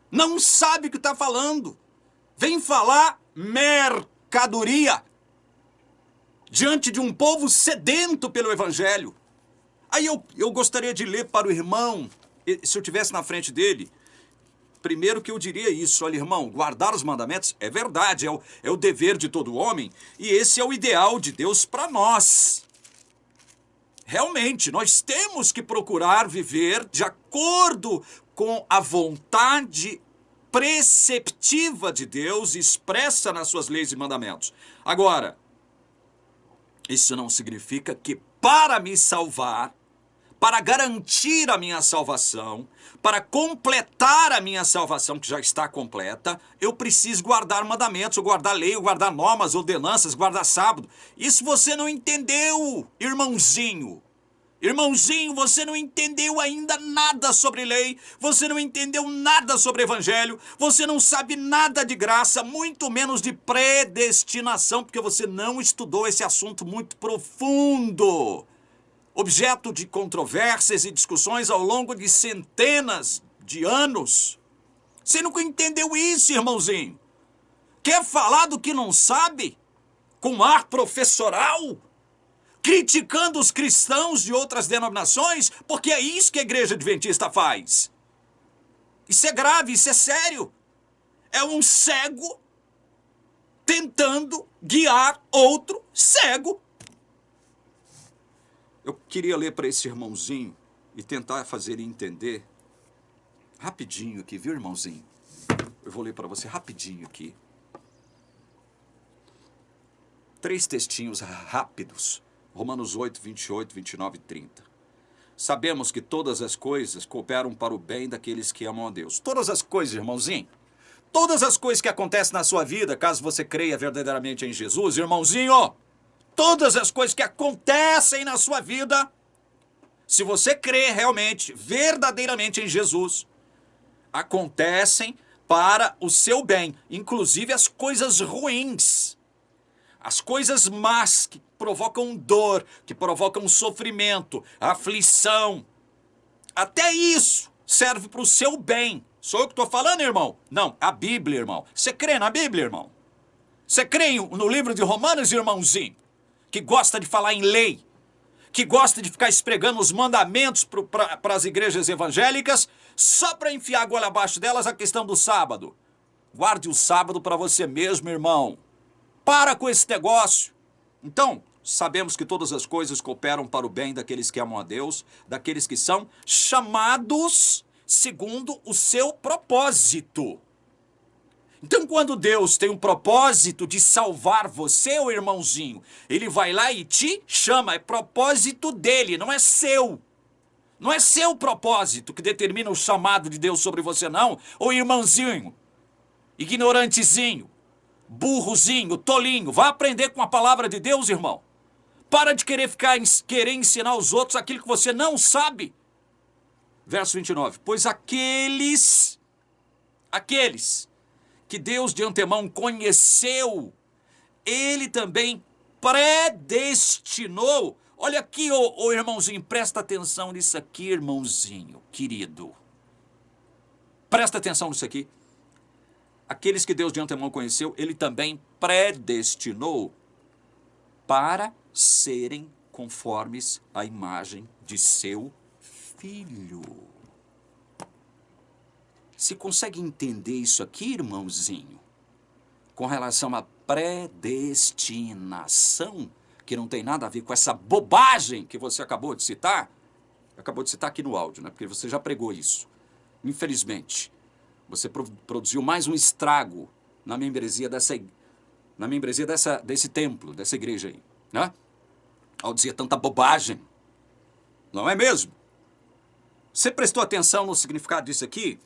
Não sabe o que está falando. Vem falar mercadoria diante de um povo sedento pelo Evangelho. Aí eu gostaria de ler para o irmão, se eu estivesse na frente dele, primeiro que eu diria isso: olha, irmão, guardar os mandamentos é verdade, é o dever de todo homem, e esse é o ideal de Deus para nós. Realmente, nós temos que procurar viver de acordo com a vontade preceptiva de Deus expressa nas suas leis e mandamentos. Agora, isso não significa que para me salvar, para garantir a minha salvação, para completar a minha salvação, que já está completa, eu preciso guardar mandamentos, ou guardar lei, ou guardar normas, ordenanças, guardar sábado. Isso você não entendeu, irmãozinho. Irmãozinho, você não entendeu ainda nada sobre lei, você não entendeu nada sobre evangelho, você não sabe nada de graça, muito menos de predestinação, porque você não estudou esse assunto muito profundo, objeto de controvérsias e discussões ao longo de centenas de anos. Você nunca entendeu isso, irmãozinho. Quer falar do que não sabe? Com ar professoral? Criticando os cristãos de outras denominações, porque é isso que a Igreja Adventista faz. Isso é grave, isso é sério. É um cego tentando guiar outro cego. Eu queria ler para esse irmãozinho e tentar fazer ele entender rapidinho aqui, viu, irmãozinho? Eu vou ler para você rapidinho aqui. 3 textinhos rápidos. Romanos 8, 28, 29 e 30. Sabemos que todas as coisas cooperam para o bem daqueles que amam a Deus. Todas as coisas, irmãozinho. Todas as coisas que acontecem na sua vida, caso você creia verdadeiramente em Jesus, irmãozinho. Todas as coisas que acontecem na sua vida, se você crê realmente, verdadeiramente em Jesus, acontecem para o seu bem. Inclusive as coisas ruins. As coisas más que provocam dor, que provocam sofrimento, aflição, até isso serve para o seu bem. Sou eu que estou falando, irmão? Não, a Bíblia, irmão. Você crê na Bíblia, irmão? Você crê no livro de Romanos, irmãozinho? Que gosta de falar em lei, que gosta de ficar esfregando os mandamentos para as igrejas evangélicas, só para enfiar a goela abaixo delas a questão do sábado. Guarde o sábado para você mesmo, irmão. Para com esse negócio. Então, sabemos que todas as coisas cooperam para o bem daqueles que amam a Deus, daqueles que são chamados segundo o seu propósito. Então, quando Deus tem um propósito de salvar você, ô irmãozinho, Ele vai lá e te chama. É propósito dele, não é seu. Não é seu propósito que determina o chamado de Deus sobre você, não. Ô irmãozinho, ignorantezinho, burrozinho, tolinho, vá aprender com a palavra de Deus, irmão. Para de querer ensinar aos outros aquilo que você não sabe. Verso 29. Pois aqueles que Deus de antemão conheceu, Ele também predestinou. Olha aqui, ô irmãozinho, presta atenção nisso aqui, irmãozinho, querido. Presta atenção nisso aqui. Aqueles que Deus de antemão conheceu, Ele também predestinou para serem conformes à imagem de seu Filho. Você consegue entender isso aqui, irmãozinho? Com relação à predestinação, que não tem nada a ver com essa bobagem que você acabou de citar. Acabou de citar aqui no áudio, né? Porque você já pregou isso. Infelizmente, você produziu mais um estrago na membresia desse templo, dessa igreja aí, né? Ao dizer tanta bobagem. Não é mesmo? Você prestou atenção no significado disso aqui?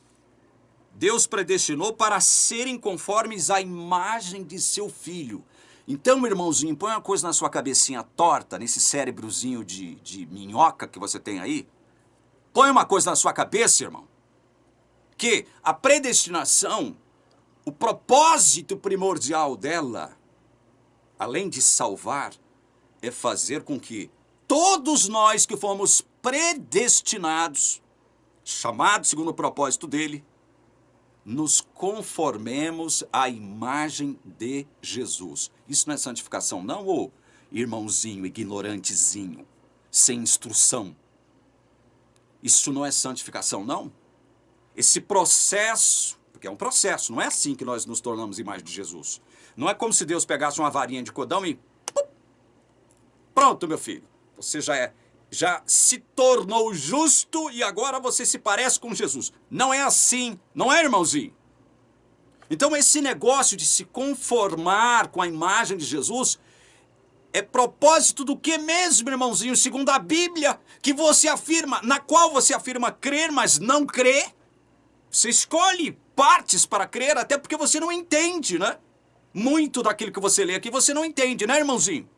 Deus predestinou para serem conformes à imagem de seu Filho. Então, irmãozinho, põe uma coisa na sua cabecinha torta, nesse cérebrozinho de minhoca que você tem aí. Põe uma coisa na sua cabeça, irmão. Que a predestinação, o propósito primordial dela, além de salvar, é fazer com que todos nós que fomos predestinados, chamados segundo o propósito dele, nos conformemos à imagem de Jesus. Isso não é santificação, não, ô irmãozinho ignorantezinho, sem instrução. Isso não é santificação, não? Esse processo, porque é um processo, não é assim que nós nos tornamos imagem de Jesus. Não é como se Deus pegasse uma varinha de cordão e... Pronto, meu filho, você já se tornou justo e agora você se parece com Jesus. Não é assim, não é, irmãozinho? Então esse negócio de se conformar com a imagem de Jesus é propósito do que mesmo, irmãozinho? Segundo a Bíblia, que você afirma, na qual você afirma crer, mas não crê. Você escolhe partes para crer, até porque você não entende, né? Muito daquilo que você lê aqui você não entende, né, irmãozinho?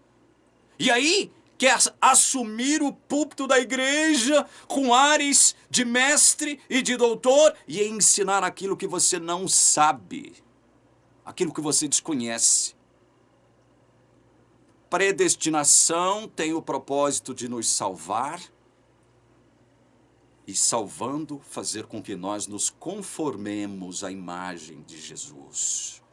E aí, quer assumir o púlpito da igreja com ares de mestre e de doutor e ensinar aquilo que você não sabe, aquilo que você desconhece. Predestinação tem o propósito de nos salvar e, salvando, fazer com que nós nos conformemos à imagem de Jesus.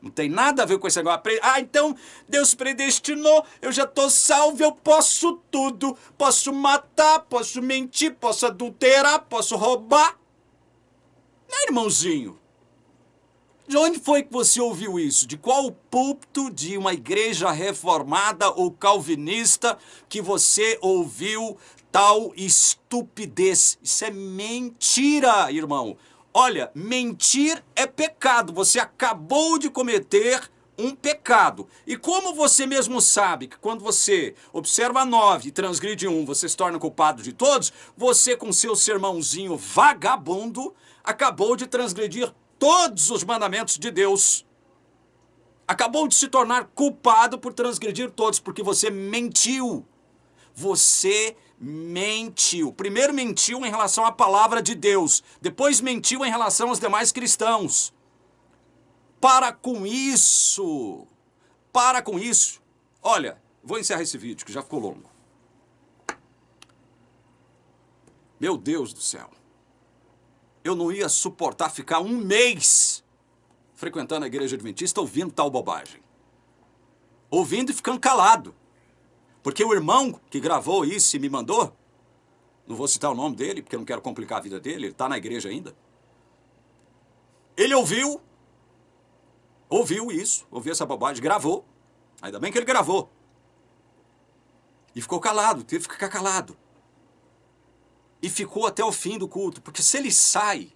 Não tem nada a ver com esse negócio. Então Deus predestinou, eu já estou salvo, eu posso tudo. Posso matar, posso mentir, posso adulterar, posso roubar. Né, irmãozinho? De onde foi que você ouviu isso? De qual púlpito de uma igreja reformada ou calvinista que você ouviu tal estupidez? Isso é mentira, irmão. Olha, mentir é pecado. Você acabou de cometer um pecado. E como você mesmo sabe que quando você observa 9 e transgride 1, você se torna culpado de todos, você com seu sermãozinho vagabundo acabou de transgredir todos os mandamentos de Deus. Acabou de se tornar culpado por transgredir todos, porque você mentiu. Você mentiu. Primeiro mentiu em relação à palavra de Deus. Depois mentiu em relação aos demais cristãos. Para com isso. para com isso. Olha, vou encerrar esse vídeo, que já ficou longo. Meu Deus do céu. Eu não ia suportar ficar um mês frequentando a igreja adventista ouvindo tal bobagem. Ouvindo e ficando calado. Porque o irmão que gravou isso e me mandou, não vou citar o nome dele, porque eu não quero complicar a vida dele, ele está na igreja ainda. Ele ouviu isso, ouviu essa bobagem, gravou. Ainda bem que ele gravou. E ficou calado, teve que ficar calado. E ficou até o fim do culto, porque se ele sai,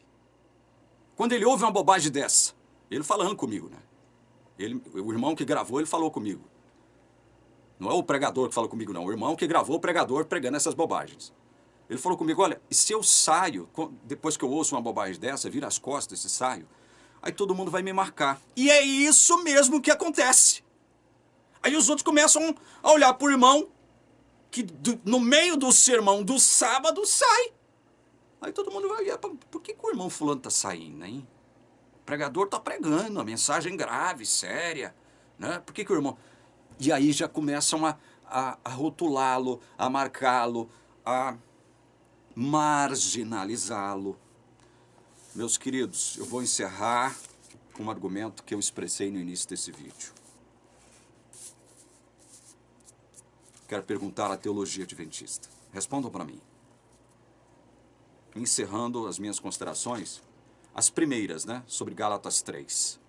quando ele ouve uma bobagem dessa, ele falando comigo, né? O irmão que gravou, ele falou comigo. Não é o pregador que falou comigo, não. O irmão que gravou o pregador pregando essas bobagens. Ele falou comigo, olha, e se eu saio, depois que eu ouço uma bobagem dessa, viro as costas e saio, aí todo mundo vai me marcar. E é isso mesmo que acontece. Aí os outros começam a olhar para o irmão, que no meio do sermão do sábado sai. Aí todo mundo vai olhar, por que o irmão fulano está saindo, hein? O pregador está pregando, a mensagem grave, séria, né? Por que o irmão... E aí já começam a rotulá-lo, a marcá-lo, a marginalizá-lo. Meus queridos, eu vou encerrar com um argumento que eu expressei no início desse vídeo. Quero perguntar à teologia adventista. Respondam para mim. Encerrando as minhas considerações, as primeiras, né, sobre Gálatas 3,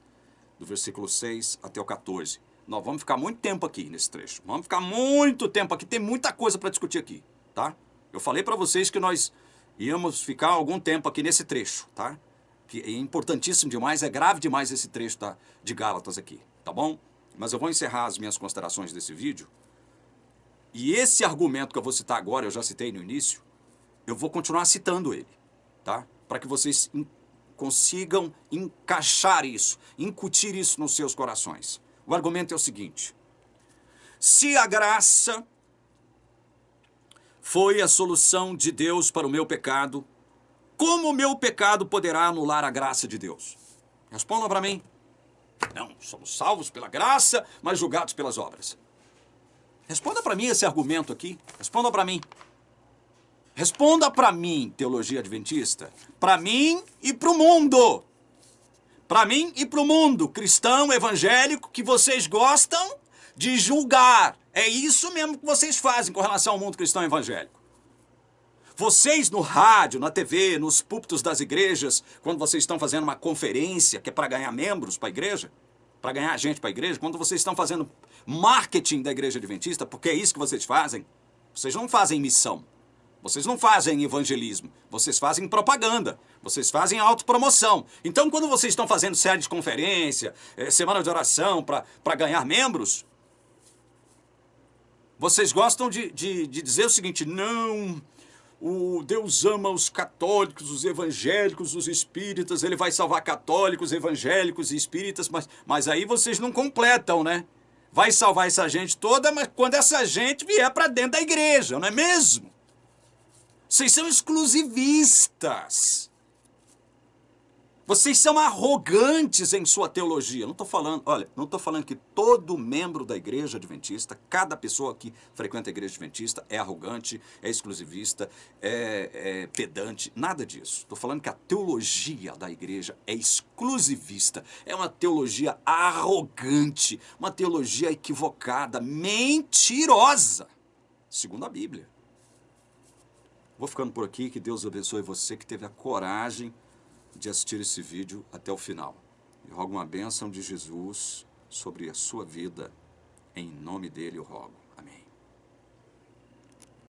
do versículo 6 até o 14. Nós vamos ficar muito tempo aqui nesse trecho. Vamos ficar muito tempo aqui, tem muita coisa para discutir aqui, tá? Eu falei para vocês que nós íamos ficar algum tempo aqui nesse trecho, tá? Que é importantíssimo demais, é grave demais esse trecho de Gálatas aqui, tá bom? Mas eu vou encerrar as minhas considerações desse vídeo. E esse argumento que eu vou citar agora, eu já citei no início, eu vou continuar citando ele, tá? Para que vocês consigam encaixar isso, incutir isso nos seus corações. O argumento é o seguinte: se a graça foi a solução de Deus para o meu pecado, como o meu pecado poderá anular a graça de Deus? Respondam para mim. Não, somos salvos pela graça, mas julgados pelas obras. Responda para mim esse argumento aqui. Responda para mim. Responda para mim, teologia adventista. Para mim e para o mundo. Para mim e para o mundo cristão, evangélico, que vocês gostam de julgar. É isso mesmo que vocês fazem com relação ao mundo cristão evangélico. Vocês no rádio, na TV, nos púlpitos das igrejas, quando vocês estão fazendo uma conferência, que é para ganhar membros para a igreja, para ganhar gente para a igreja, quando vocês estão fazendo marketing da igreja adventista, porque é isso que vocês fazem, vocês não fazem missão. Vocês não fazem evangelismo, vocês fazem propaganda, vocês fazem autopromoção. Então, quando vocês estão fazendo série de conferência, semana de oração para ganhar membros, vocês gostam de dizer o seguinte: não, o Deus ama os católicos, os evangélicos, os espíritas, ele vai salvar católicos, evangélicos e espíritas, mas aí vocês não completam, né? Vai salvar essa gente toda, mas quando essa gente vier para dentro da igreja, não é mesmo? Vocês são exclusivistas. Vocês são arrogantes em sua teologia. Não estou falando, olha, não estou falando que todo membro da igreja adventista, cada pessoa que frequenta a igreja adventista é arrogante, é exclusivista, é pedante, nada disso. Estou falando que a teologia da igreja é exclusivista, é uma teologia arrogante, uma teologia equivocada, mentirosa, segundo a Bíblia. Vou ficando por aqui, que Deus abençoe você que teve a coragem de assistir esse vídeo até o final. Eu rogo uma bênção de Jesus sobre a sua vida. Em nome dele eu rogo.